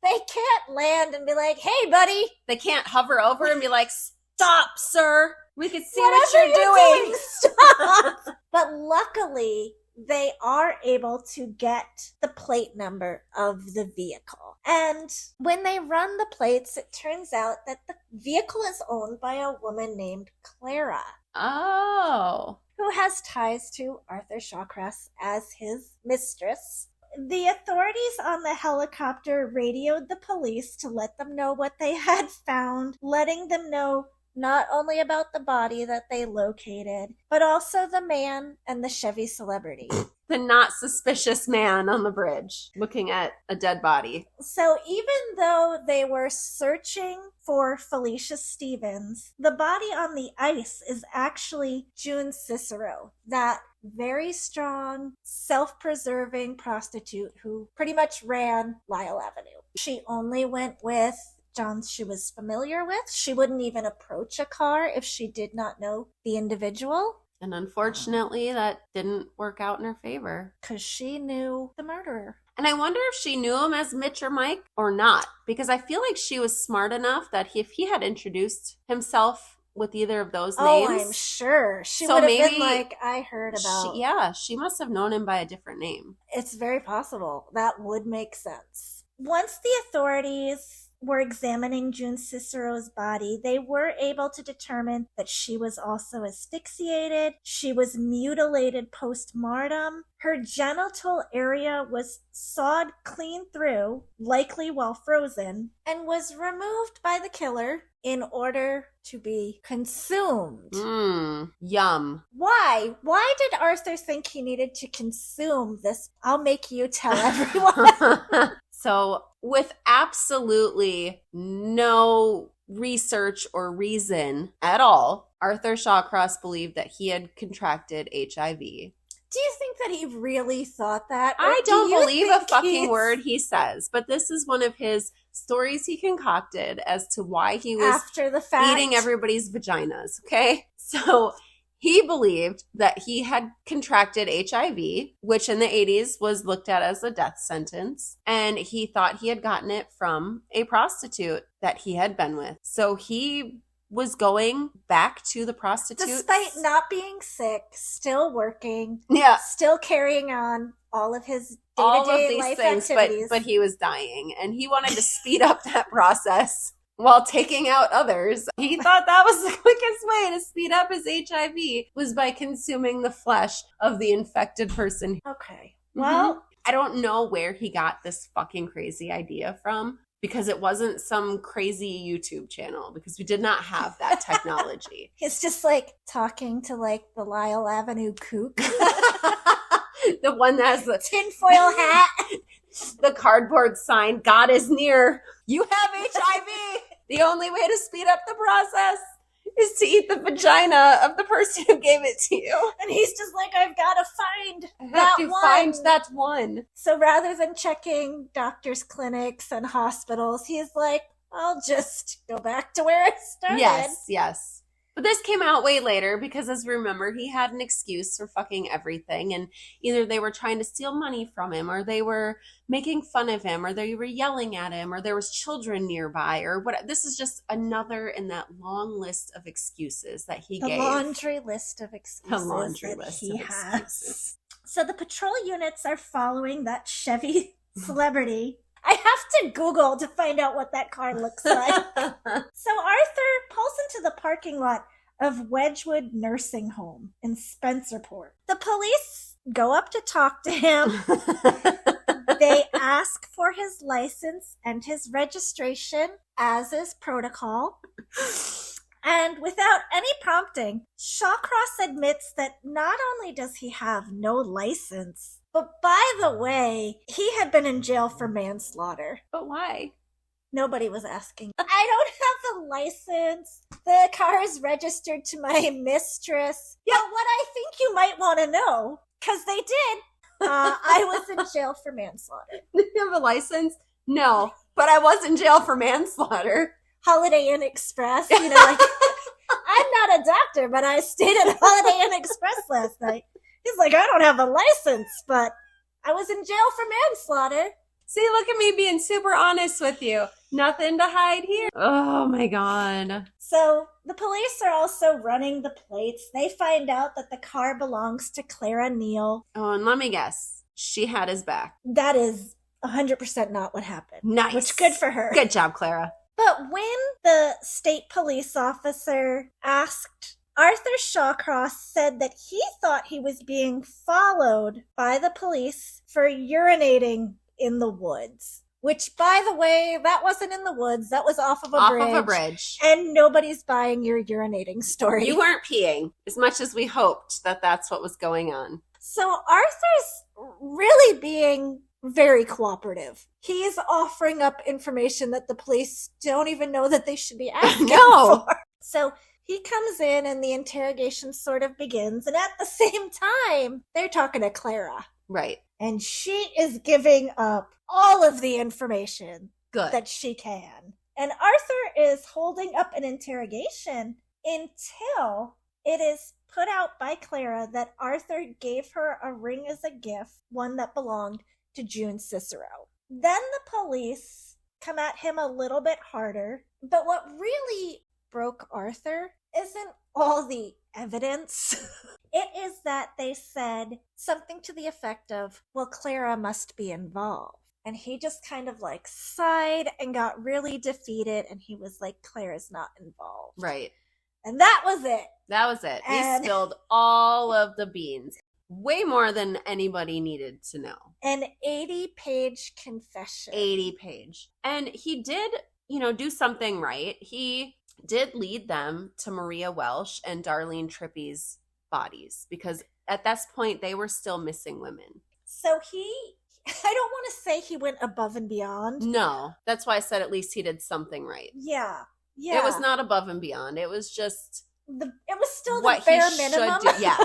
Speaker 2: can't land and be like, hey, buddy.
Speaker 1: They can't hover over and be like, stop, sir. We can see what you're doing.
Speaker 2: Stop. But luckily, they are able to get the plate number of the vehicle. And when they run the plates, it turns out that the vehicle is owned by a woman named Clara.
Speaker 1: Oh.
Speaker 2: Who has ties to Arthur Shawcross as his mistress. The authorities on the helicopter radioed the police to let them know what they had found, letting them know not only about the body that they located, but also the man and the Chevy Celebrity.
Speaker 1: The not suspicious man on the bridge looking at a dead body.
Speaker 2: So even though they were searching for Felicia Stevens, the body on the ice is actually June Cicero, that very strong, self-preserving prostitute who pretty much ran Lyle Avenue. She only went with Johns she was familiar with. She wouldn't even approach a car if she did not know the individual.
Speaker 1: And unfortunately, that didn't work out in her favor.
Speaker 2: Because she knew the murderer.
Speaker 1: And I wonder if she knew him as Mitch or Mike or not. Because I feel like she was smart enough that if he had introduced himself with either of those names.
Speaker 2: Oh, I'm sure. She would have been like, I heard about.
Speaker 1: She must have known him by a different name.
Speaker 2: It's very possible. That would make sense. Once the authorities were examining June Cicero's body, they were able to determine that she was also asphyxiated. She was mutilated post-mortem. Her genital area was sawed clean through, likely while frozen, and was removed by the killer in order to be consumed.
Speaker 1: Yum.
Speaker 2: Why? Why did Arthur think he needed to consume this? I'll make you tell everyone.
Speaker 1: So, with absolutely no research or reason at all, Arthur Shawcross believed that he had contracted HIV.
Speaker 2: Do you think that he really thought that?
Speaker 1: I don't believe a fucking word he says, but this is one of his stories he concocted as to why he was
Speaker 2: after the fact
Speaker 1: eating everybody's vaginas, okay? So he believed that he had contracted HIV, which in the 80s was looked at as a death sentence, and he thought he had gotten it from a prostitute that he had been with. So he was going back to the prostitute.
Speaker 2: Despite not being sick, still working, still carrying on all of his day-to-day life activities.
Speaker 1: But he was dying, and he wanted to speed up that process while taking out others. He thought that was the quickest way to speed up his HIV was by consuming the flesh of the infected person.
Speaker 2: Okay. Well,
Speaker 1: I don't know where he got this fucking crazy idea from, because it wasn't some crazy YouTube channel, because we did not have that technology.
Speaker 2: It's just like talking to like the Lyle Avenue kook.
Speaker 1: The one that has the
Speaker 2: tinfoil hat.
Speaker 1: The cardboard sign, God is near. You have HIV. The only way to speed up the process is to eat the vagina of the person who gave it to you.
Speaker 2: And he's just like, I've got to find that one. So rather than checking doctors' clinics and hospitals, he's like, I'll just go back to where I started.
Speaker 1: Yes. But this came out way later because, as we remember, he had an excuse for fucking everything. And either they were trying to steal money from him, or they were making fun of him, or they were yelling at him, or there was children nearby, or what. This is just another in that long list of excuses that he gave.
Speaker 2: The laundry list of excuses he has. So the patrol units are following that Chevy Celebrity. I have to Google to find out what that car looks like. So Arthur pulls into the parking lot of Wedgwood Nursing Home in Spencerport. The police go up to talk to him. They ask for his license and his registration, as is protocol. And without any prompting, Shawcross admits that not only does he have no license, but by the way, he had been in jail for manslaughter.
Speaker 1: But why?
Speaker 2: Nobody was asking. I don't have the license. The car is registered to my mistress. Yeah, what I think you might want to know, because they did, I was in jail for manslaughter.
Speaker 1: Do you have a license? No, but I was in jail for manslaughter.
Speaker 2: Holiday Inn Express, like, I'm not a doctor, but I stayed at Holiday Inn Express last night. He's like, I don't have a license, but I was in jail for manslaughter.
Speaker 1: See, look at me being super honest with you. Nothing to hide here. Oh my God.
Speaker 2: So the police are also running the plates. They find out that the car belongs to Clara Neal.
Speaker 1: Oh, and let me guess. She had his back.
Speaker 2: That is 100% not what happened.
Speaker 1: Nice.
Speaker 2: Which, good for her.
Speaker 1: Good job, Clara.
Speaker 2: But when the state police officer asked, Arthur Shawcross said that he thought he was being followed by the police for urinating in the woods. Which, by the way, that wasn't in the woods. That was off of a bridge. And nobody's buying your urinating story.
Speaker 1: You weren't peeing, as much as we hoped that that's what was going on.
Speaker 2: So Arthur's really being very cooperative. He's offering up information that the police don't even know that they should be asking for. So he comes in and the interrogation sort of begins. And at the same time, they're talking to Clara.
Speaker 1: Right.
Speaker 2: And she is giving up all of the information that she can. And Arthur is holding up an interrogation until it is put out by Clara that Arthur gave her a ring as a gift, one that belonged to June Cicero. Then the police come at him a little bit harder. But what really broke Arthur isn't all the evidence. It is that they said something to the effect of, well, Clara must be involved. And he just kind of like sighed and got really defeated. And he was like, Clara's not involved.
Speaker 1: Right.
Speaker 2: And that was it.
Speaker 1: That was it.
Speaker 2: And
Speaker 1: he spilled all of the beans. Way more than anybody needed to know.
Speaker 2: An 80-page confession.
Speaker 1: 80-page. And he did, do something right. He did lead them to Maria Welsh and Darlene Trippy's bodies, because at this point they were still missing women.
Speaker 2: So I don't want to say he went above and beyond.
Speaker 1: No, that's why I said at least he did something right.
Speaker 2: Yeah.
Speaker 1: It was not above and beyond. It was just
Speaker 2: it was still the bare minimum.
Speaker 1: Yeah.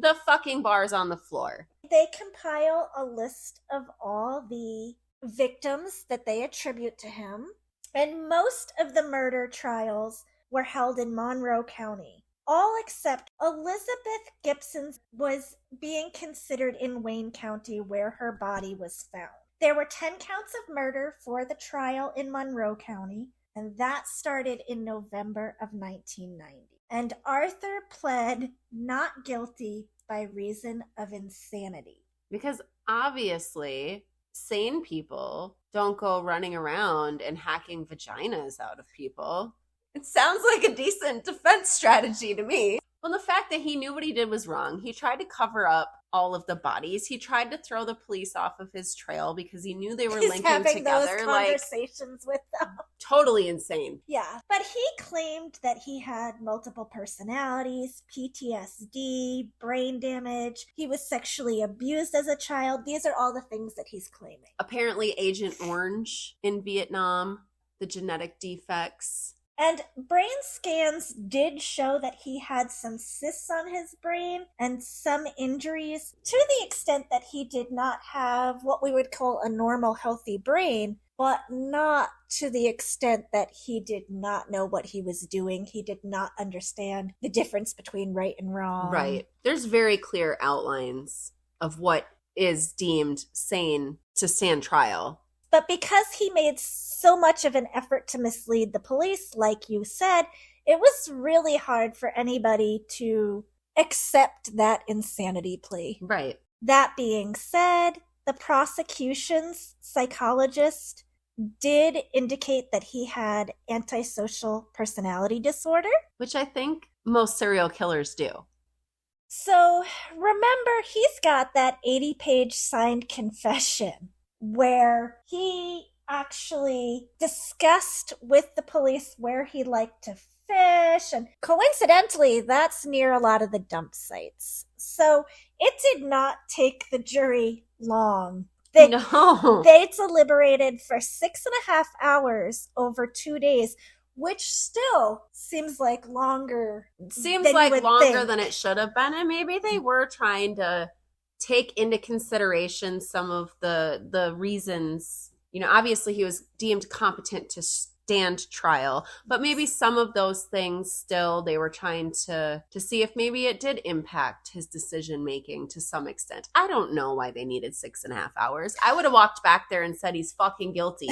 Speaker 1: The fucking bar's on the floor.
Speaker 2: They compile a list of all the victims that they attribute to him, and most of the murder trials were held in Monroe County. All except Elizabeth Gibson was being considered in Wayne County, where her body was found. There were 10 counts of murder for the trial in Monroe County, and that started in November of 1990. And Arthur pled not guilty by reason of insanity.
Speaker 1: Because obviously, sane people don't go running around and hacking vaginas out of people. It sounds like a decent defense strategy to me. Well, the fact that he knew what he did was wrong. He tried to cover up all of the bodies. He tried to throw the police off of his trail because he knew they were linking
Speaker 2: having
Speaker 1: together.
Speaker 2: Those conversations with them.
Speaker 1: Totally insane.
Speaker 2: Yeah, but he claimed that he had multiple personalities, PTSD, brain damage. He was sexually abused as a child. These are all the things that he's claiming.
Speaker 1: Apparently Agent Orange in Vietnam, the genetic defects.
Speaker 2: And brain scans did show that he had some cysts on his brain and some injuries, to the extent that he did not have what we would call a normal healthy brain, but not to the extent that he did not know what he was doing. He did not understand the difference between right and wrong.
Speaker 1: Right. There's very clear outlines of what is deemed sane to stand trial.
Speaker 2: But because he made so much of an effort to mislead the police, like you said, it was really hard for anybody to accept that insanity plea.
Speaker 1: Right.
Speaker 2: That being said, the prosecution's psychologist did indicate that he had antisocial personality disorder.
Speaker 1: Which I think most serial killers do.
Speaker 2: So remember, he's got that 80-page signed confession where he actually discussed with the police where he liked to fish, and coincidentally, that's near a lot of the dump sites. So it did not take the jury long
Speaker 1: No.
Speaker 2: They deliberated for 6.5 hours over 2 days, which still seems like longer.
Speaker 1: Seems
Speaker 2: than you
Speaker 1: like
Speaker 2: would
Speaker 1: longer
Speaker 2: think.
Speaker 1: than it should have been. And maybe they were trying to take into consideration some of the reasons. You know, obviously he was deemed competent to stand trial, but maybe some of those things still they were trying to see if maybe it did impact his decision making to some extent. I don't know why they needed 6.5 hours. I would have walked back there and said he's fucking guilty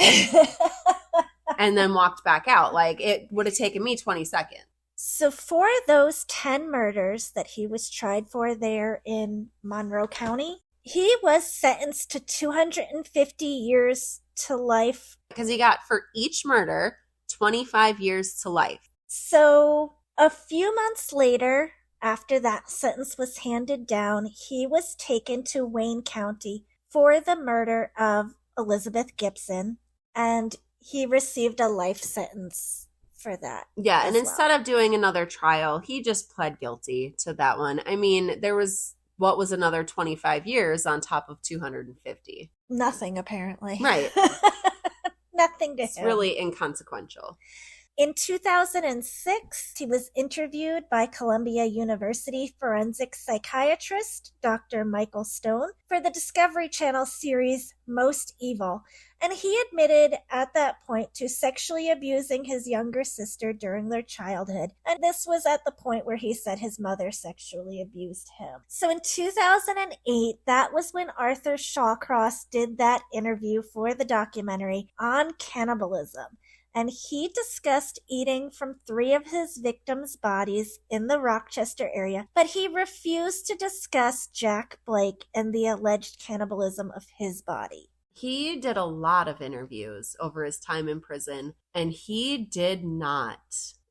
Speaker 1: and then walked back out. Like, it would have taken me 20 seconds.
Speaker 2: So for those 10 murders that he was tried for there in Monroe County, he was sentenced to 250 years to life.
Speaker 1: Because he got, for each murder, 25 years to life.
Speaker 2: So a few months later, after that sentence was handed down, he was taken to Wayne County for the murder of Elizabeth Gibson, and he received a life sentence for that.
Speaker 1: Yeah, and
Speaker 2: well.
Speaker 1: instead of doing another trial, he just pled guilty to that one. I mean, there was, what was another 25 years on top of 250?
Speaker 2: Nothing, apparently.
Speaker 1: Right.
Speaker 2: Nothing to
Speaker 1: It's
Speaker 2: him.
Speaker 1: really inconsequential.
Speaker 2: In 2006, he was interviewed by Columbia University forensic psychiatrist Dr. Michael Stone for the Discovery Channel series Most Evil, and he admitted at that point to sexually abusing his younger sister during their childhood, and this was at the point where he said his mother sexually abused him. So in 2008, that was when Arthur Shawcross did that interview for the documentary on cannibalism. And he discussed eating from 3 of his victims' bodies in the Rochester area, but he refused to discuss Jack Blake and the alleged cannibalism of his body.
Speaker 1: He did a lot of interviews over his time in prison, and he did not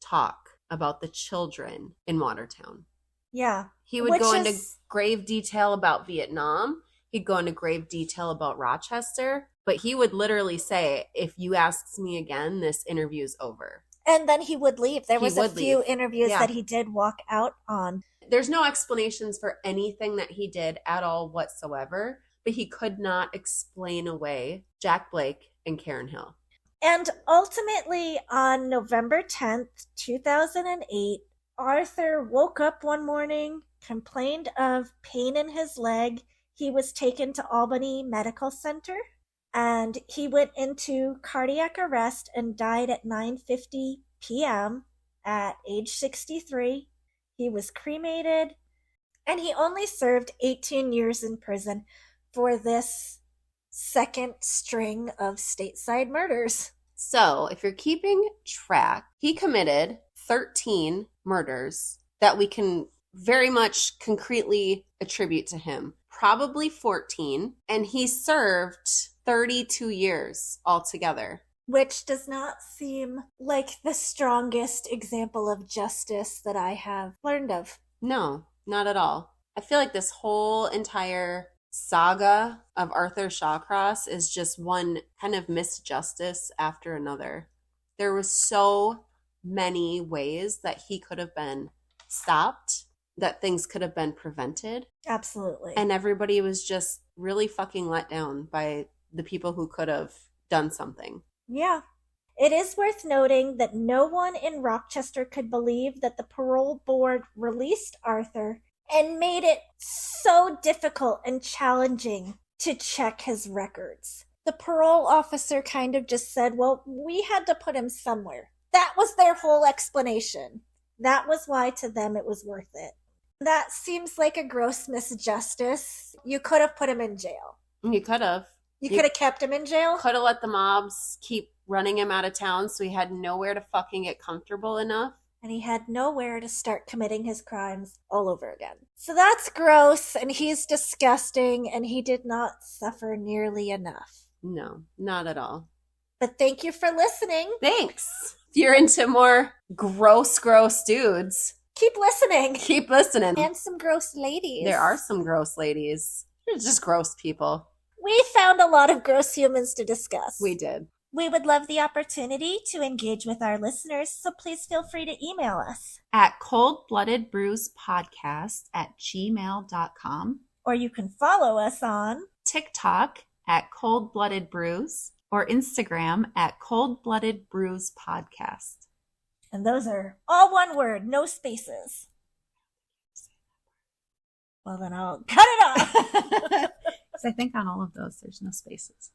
Speaker 1: talk about the children in Watertown.
Speaker 2: Yeah.
Speaker 1: He would go into grave detail about Vietnam. He'd go into grave detail about Rochester. But he would literally say, if you ask me again, this interview's over.
Speaker 2: And then he would leave. There was a few interviews
Speaker 1: Yeah.
Speaker 2: that he did walk out on.
Speaker 1: There's no explanations for anything that he did at all whatsoever, but he could not explain away Jack Blake and Karen Hill.
Speaker 2: And ultimately, on November 10th, 2008, Arthur woke up one morning, complained of pain in his leg. He was taken to Albany Medical Center. And he went into cardiac arrest and died at 9:50 p.m. at age 63. He was cremated, and he only served 18 years in prison for this second string of stateside murders.
Speaker 1: So, if you're keeping track, he committed 13 murders that we can very much concretely attribute to him. Probably 14, and he served 32 years altogether.
Speaker 2: Which does not seem like the strongest example of justice that I have learned of.
Speaker 1: No, not at all. I feel like this whole entire saga of Arthur Shawcross is just one kind of misjustice after another. There was so many ways that he could have been stopped, that things could have been prevented.
Speaker 2: Absolutely.
Speaker 1: And everybody was just really fucking let down by the people who could have done something.
Speaker 2: Yeah. It is worth noting that no one in Rochester could believe that the parole board released Arthur and made it so difficult and challenging to check his records. The parole officer kind of just said, well, we had to put him somewhere. That was their whole explanation. That was why to them it was worth it. That seems like a gross misjustice. You could have put him in jail.
Speaker 1: You could have.
Speaker 2: You could have kept him in jail?
Speaker 1: Could have let the mobs keep running him out of town so he had nowhere to fucking get comfortable enough.
Speaker 2: And he had nowhere to start committing his crimes all over again. So that's gross, and he's disgusting, and he did not suffer nearly enough.
Speaker 1: No, not at all.
Speaker 2: But thank you for listening.
Speaker 1: Thanks. If you're into more gross dudes,
Speaker 2: Keep listening.
Speaker 1: keep listening.
Speaker 2: And some gross ladies.
Speaker 1: There are some gross ladies. They're just gross people.
Speaker 2: We found a lot of gross humans to discuss.
Speaker 1: We did.
Speaker 2: We would love the opportunity to engage with our listeners, so please feel free to email us.
Speaker 1: At coldbloodedbrewspodcast@gmail.com.
Speaker 2: Or you can follow us on
Speaker 1: TikTok
Speaker 4: at Cold Blooded Brews or Instagram at Cold Blooded Brews Podcast.
Speaker 2: And those are all one word, no spaces. Well, then I'll cut it off.
Speaker 4: Because I think on all of those, there's no spaces.